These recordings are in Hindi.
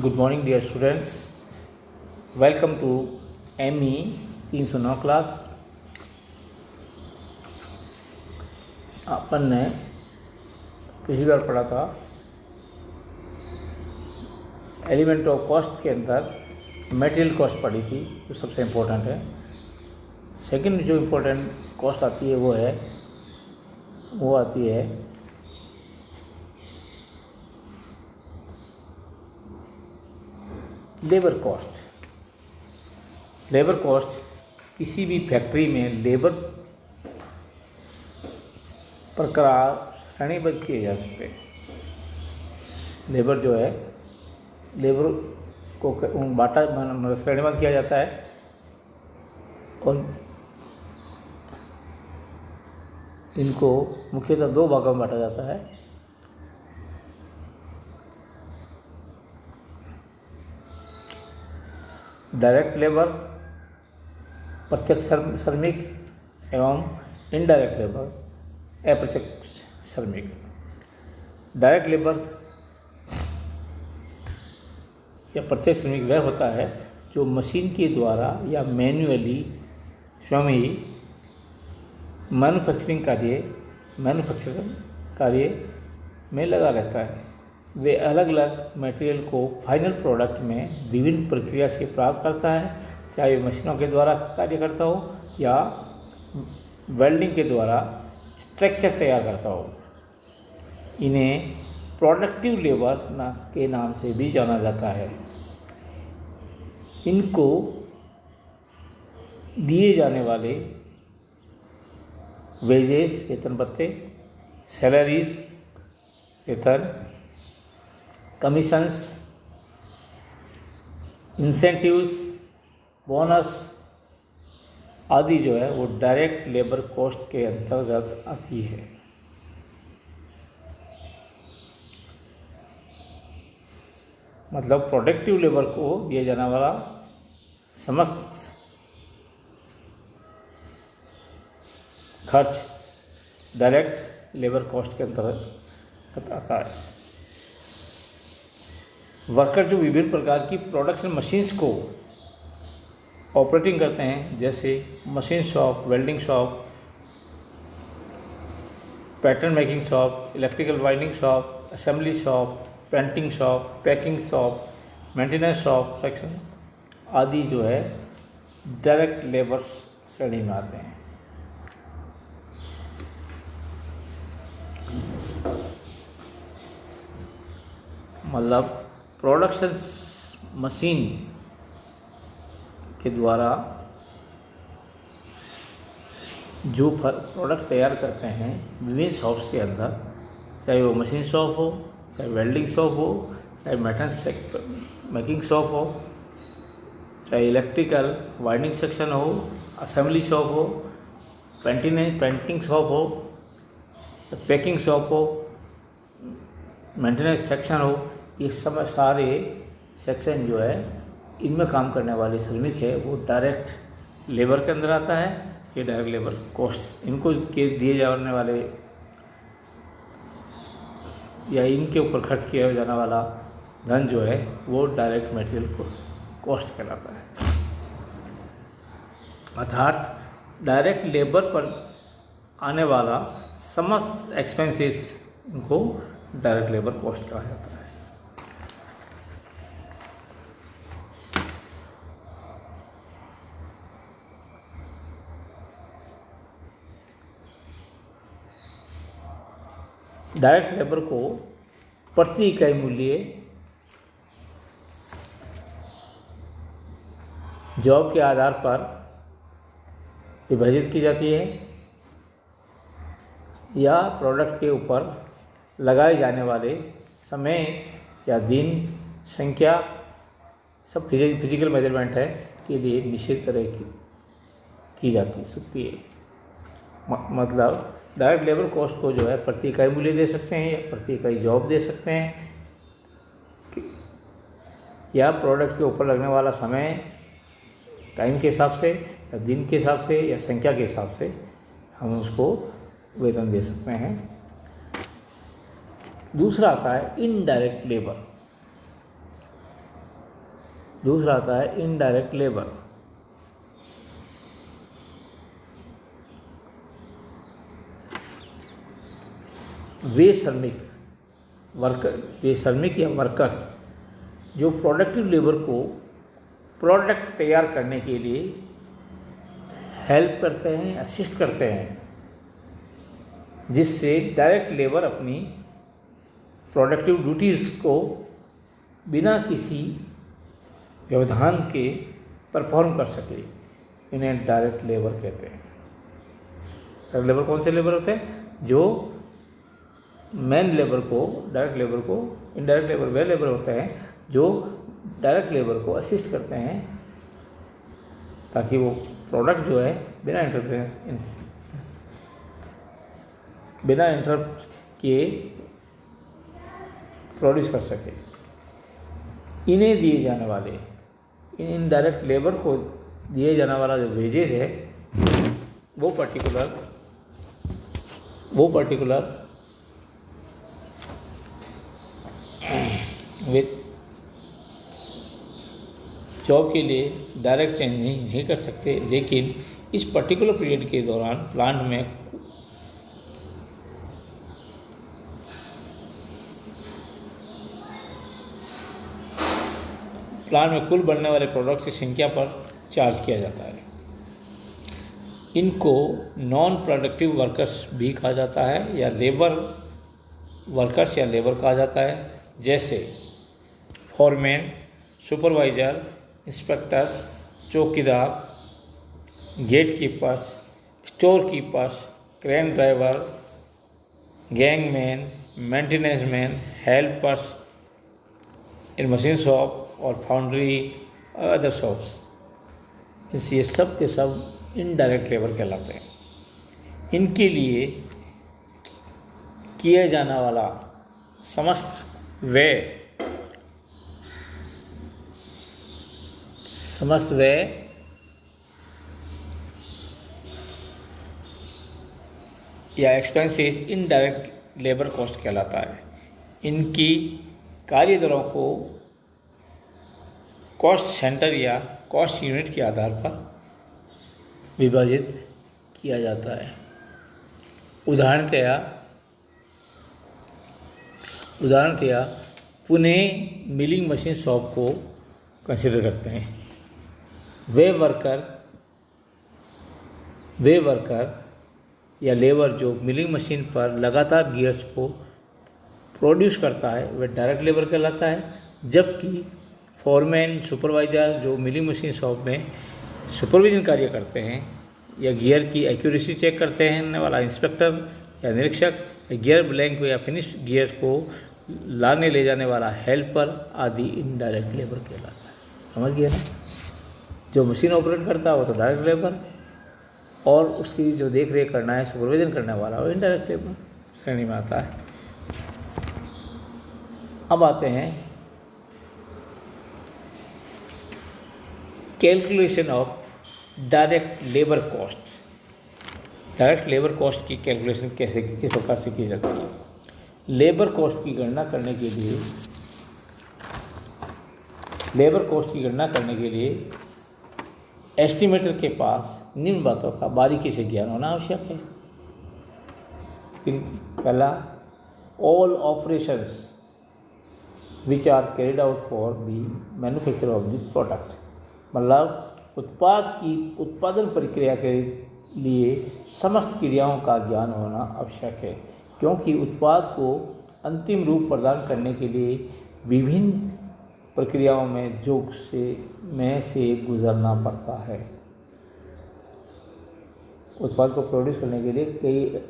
Good morning dear students, welcome to ME 309 class. अपन ने पिछली बार पढ़ा था एलिमेंट ऑफ कॉस्ट के अंदर मटेरियल कॉस्ट पढ़ी थी, जो सबसे इम्पोर्टेंट है। सेकंड जो इम्पोर्टेंट कॉस्ट आती है वो आती है लेबर कॉस्ट। लेबर कॉस्ट किसी भी फैक्ट्री में लेबर प्रकार श्रेणीबद्ध किए जा सकते हैं। लेबर जो है, लेबर को बांटा श्रेणीबद्ध किया जाता है और इनको मुख्यतः दो भागों में बांटा जाता है। डायरेक्ट लेबर प्रत्यक्ष श्रमिक एवं इनडायरेक्ट लेबर अप्रत्यक्ष श्रमिक। डायरेक्ट लेबर या प्रत्यक्ष श्रमिक वह होता है जो मशीन के द्वारा या मैन्युअली स्वयं ही मैन्युफैक्चरिंग कार्य में लगा रहता है। वे अलग अलग मटेरियल को फाइनल प्रोडक्ट में विभिन्न प्रक्रिया से प्राप्त करता है, चाहे वे मशीनों के द्वारा कार्य करता हो या वेल्डिंग के द्वारा स्ट्रक्चर तैयार करता हो। इन्हें प्रोडक्टिव लेबर के नाम से भी जाना जाता है। इनको दिए जाने वाले वेजेस वेतन भत्ते, सैलरीज वेतन, कमीशंस, इंसेंटिव्स, बोनस आदि जो है वो डायरेक्ट लेबर कॉस्ट के अंतर्गत आती है। मतलब प्रोडक्टिव लेबर को दिया जाने वाला समस्त खर्च डायरेक्ट लेबर कॉस्ट के अंतर्गत आता है। वर्कर जो विभिन्न प्रकार की प्रोडक्शन मशीन्स को ऑपरेटिंग करते हैं, जैसे machine shop, welding shop, pattern making shop, electrical winding shop, assembly shop, painting shop, packing shop, maintenance shop section आदि जो है डायरेक्ट लेबर श्रेणी में आते हैं। मतलब प्रोडक्शन मशीन के द्वारा जो प्रोडक्ट तैयार करते हैं विभिन्न शॉप्स के अंदर, चाहे वो मशीन शॉप हो, चाहे वेल्डिंग शॉप हो, चाहे मेकिंग शॉप हो, चाहे इलेक्ट्रिकल वाइंडिंग सेक्शन हो, असेंबली शॉप हो, पेंटिंग शॉप हो, पैकिंग शॉप हो, मेंटेनेंस सेक्शन हो, ये सब सारे सेक्शन जो है इनमें काम करने वाले श्रमिक है वो डायरेक्ट लेबर के अंदर आता है। ये डायरेक्ट लेबर कॉस्ट, इनको के दिए जाने वाले या इनके ऊपर खर्च किया जाने वाला धन जो है वो डायरेक्ट मटेरियल कॉस्ट कहलाता है। अर्थात डायरेक्ट लेबर पर आने वाला समस्त एक्सपेंसेस इनको डायरेक्ट लेबर कॉस्ट कहा जाता है। डायरेक्ट लेबर को प्रति इकाई मूल्य जॉब के आधार पर विभाजित की जाती है या प्रोडक्ट के ऊपर लगाए जाने वाले समय या दिन संख्या सब फिजिकल मेजरमेंट है के लिए निश्चित तरह की जाती सकती है। मतलब डायरेक्ट लेबर कॉस्ट को जो है प्रति इकाई मूल्य दे सकते हैं या प्रति इकाई जॉब दे सकते हैं या प्रोडक्ट के ऊपर लगने वाला समय टाइम के हिसाब से या दिन के हिसाब से या संख्या के हिसाब से हम उसको वेतन दे सकते हैं। दूसरा आता है इनडायरेक्ट लेबर। दूसरा आता है इनडायरेक्ट लेबर। वे श्रमिक या वर्कर्स जो प्रोडक्टिव लेबर को प्रोडक्ट तैयार करने के लिए हेल्प करते हैं, असिस्ट करते हैं, जिससे डायरेक्ट लेबर अपनी प्रोडक्टिव ड्यूटीज़ को बिना किसी व्यवधान के परफॉर्म कर सके, इन्हें डायरेक्ट लेबर कहते हैं। डायरेक्ट लेबर कौन से लेबर होते हैं? जो मेन लेबर को, डायरेक्ट लेबर को, इनडायरेक्ट लेबर वे लेबर होते हैं जो डायरेक्ट लेबर को असिस्ट करते हैं ताकि वो प्रोडक्ट जो है बिना इंटरप्ट किए प्रोड्यूस कर सके। इन्हें दिए जाने वाले, इन इनडायरेक्ट लेबर को दिए जाने वाला जो वेजेस है वो पर्टिकुलर वे जॉब के लिए डायरेक्ट चेंज नहीं कर सकते, लेकिन इस पर्टिकुलर पीरियड के दौरान प्लांट में कुल बनने वाले प्रोडक्ट की संख्या पर चार्ज किया जाता है। इनको नॉन प्रोडक्टिव वर्कर्स भी कहा जाता है या लेबर वर्कर्स या लेबर कहा जाता है, जैसे foreman, supervisor, inspectors, chowkidar, gate keepers, store keepers, crane driver, gangman, maintenance man, helpers in machine shop और फाउंड्री और अदर शॉप्स। ये सब के सब इनडायरेक्ट लेबर कहलाते हैं। इनके लिए किया जाने वाला समस्त व्यय या एक्सपेंसेस इनडायरेक्ट लेबर कॉस्ट कहलाता है। इनकी कार्य दरों को कॉस्ट सेंटर या कॉस्ट यूनिट के आधार पर विभाजित किया जाता है। उदाहरणतया पुणे मिलिंग मशीन शॉप को कंसिडर करते हैं। वे वर्कर या लेबर जो मिलिंग मशीन पर लगातार गियर्स को प्रोड्यूस करता है वह डायरेक्ट लेबर कहलाता है, जबकि फॉरमैन, सुपरवाइजर जो मिलिंग मशीन शॉप में सुपरविजन कार्य करते हैं या गियर की एक्यूरेसी चेक करते हैं वाला इंस्पेक्टर या निरीक्षक, गियर ब्लैंक या फिनिश गियर्स को लाने ले जाने वाला हेल्पर आदि इनडायरेक्ट लेबर कहलाता है। समझ गया ना? जो मशीन ऑपरेट करता है वो तो डायरेक्ट लेबर, और उसकी जो देख रेख करना है, सुपरविजन करने वाला वो इनडायरेक्ट लेबर श्रेणी में आता है। अब आते हैं calculation of direct labour cost. Direct labour cost की कैलकुलेशन किस प्रकार से की जाती है? लेबर कॉस्ट की गणना करने के लिए एस्टिमेटर के पास निम्न बातों का बारीकी से ज्ञान होना आवश्यक है। पहला, all operations which are carried out for the manufacture of the product, मतलब उत्पादन प्रक्रिया के लिए समस्त क्रियाओं का ज्ञान होना आवश्यक है, क्योंकि उत्पाद को अंतिम रूप प्रदान करने के लिए विभिन्न प्रक्रियाओं में से गुजरना पड़ता है। उत्पाद को प्रोड्यूस करने के लिए कई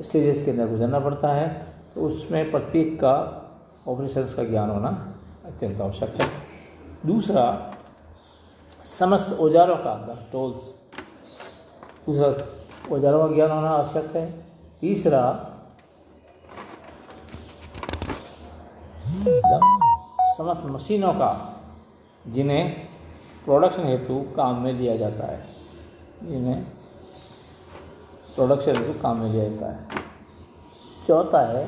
स्टेजेस के अंदर गुजरना पड़ता है, तो उसमें प्रत्येक का ऑपरेशंस का ज्ञान होना अत्यंत आवश्यक है। दूसरा, समस्त औजारों का औजारों का ज्ञान होना आवश्यक है। तीसरा, समस्त मशीनों का जिन्हें प्रोडक्शन हेतु काम में लिया जाता है, चौथा है,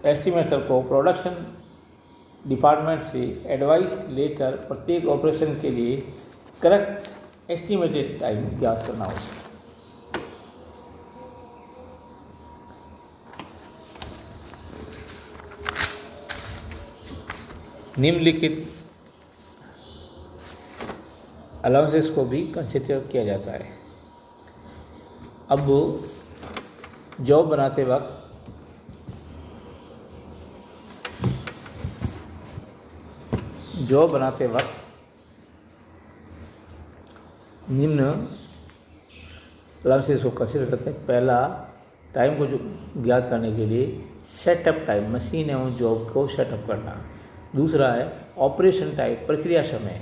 एस्टिमेटर को प्रोडक्शन डिपार्टमेंट से एडवाइस लेकर प्रत्येक ऑपरेशन के लिए करेक्ट एस्टिमेटेड टाइम ज्ञात करना होगा। निम्नलिखित अलाउंसेस को भी कंसिडर किया जाता है। अब जॉब बनाते वक्त निम्न अलाउंसेस को कंसिडर करते हैं। पहला, टाइम को जो ज्ञात करने के लिए सेटअप टाइम, मशीन एवं जॉब को सेटअप करना। दूसरा है ऑपरेशन टाइम, प्रक्रिया समय,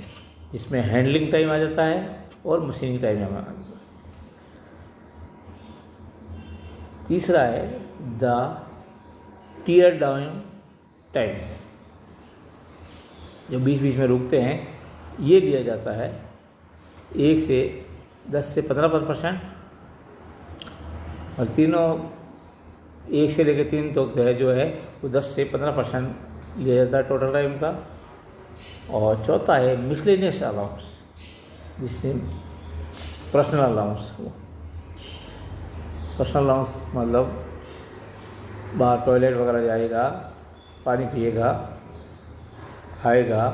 जिसमें हैंडलिंग टाइम आ जाता है और मशीनिंग टाइम आ जाता है। तीसरा है द टीयर डाउन टाइम, जो बीच बीच में रुकते हैं, ये दिया जाता है 1 से 10 से 15%, और तीनों 1 से लेकर 3 तक जो है वो 10 से 15% लिया जाता है टोटल टाइम का। और चौथा है मिसलेनियस अलाउंस, जिससे पर्सनल अलाउंस हो। पर्सनल अलाउंस मतलब बाहर टॉयलेट वगैरह जाएगा, पानी पिएगा, खाएगा,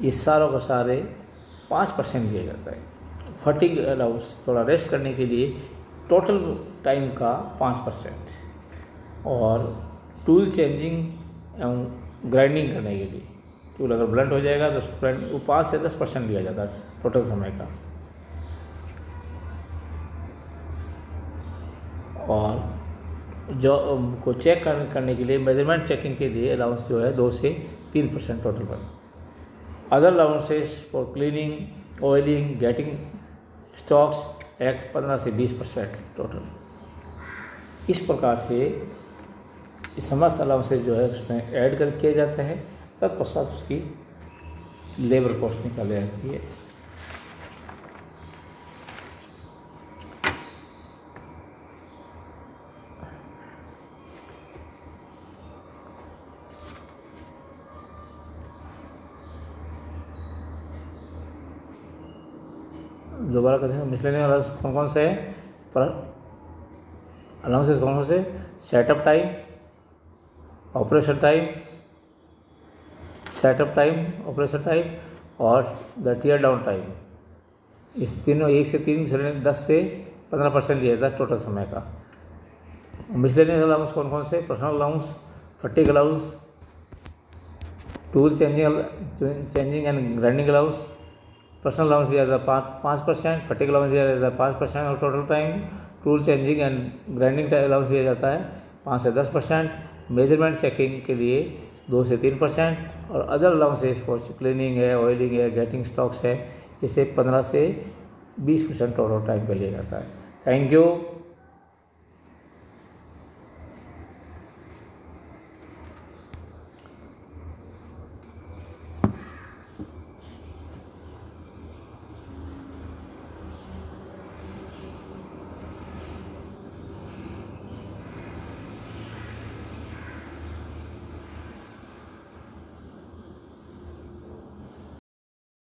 ये सारों का सारे 5% दिया जाता है। फटीग अलाउंस, थोड़ा रेस्ट करने के लिए टोटल टाइम का 5%, और टूल चेंजिंग एवं ग्राइंडिंग करने के लिए, टूल अगर ब्लंट हो जाएगा तो वो 5 से 10% दिया जाता है टोटल समय का। और जो को चेक करने के लिए मेजरमेंट चेकिंग के लिए अलाउंस जो है 2 से 3% टोटल पर। Other allowances for cleaning, oiling, getting stocks act 15 से 20% टोटल। इस प्रकार से समस्त अलाउंसेस जो है उसमें ऐड कर किए जाते हैं, तत्पश्चात उसकी लेबर कॉस्ट निकाली जाती है। दोबारा कैसे मिसलेनियस अलाउंस कौन कौन से हैं? अलाउंसेस कौन कौन से? Setup time, operation time, setup time, operation time और द टीयर डाउन टाइम। इस तीनों 1 से 3 से 10 से 15% लिया जाता है टोटल समय का। मिसलेनियस अलाउंस कौन कौन से? Personal allowance, fatigue allowance, tool changing and grinding allowance. Personal allowance दिया जाता है 5%, फटीग अलाउंस दिया जाता है 5% और total time. Tool changing and grinding allowance दिया जाता है 5 से 10%। मेजरमेंट चेकिंग के लिए 2 से 3%, और अदर अलाउंसेस फॉर क्लीनिंग है, ऑयलिंग है, गेटिंग स्टॉक्स है, इसे 15 से 20% टोटल टाइम पे लिया जाता है। Thank you.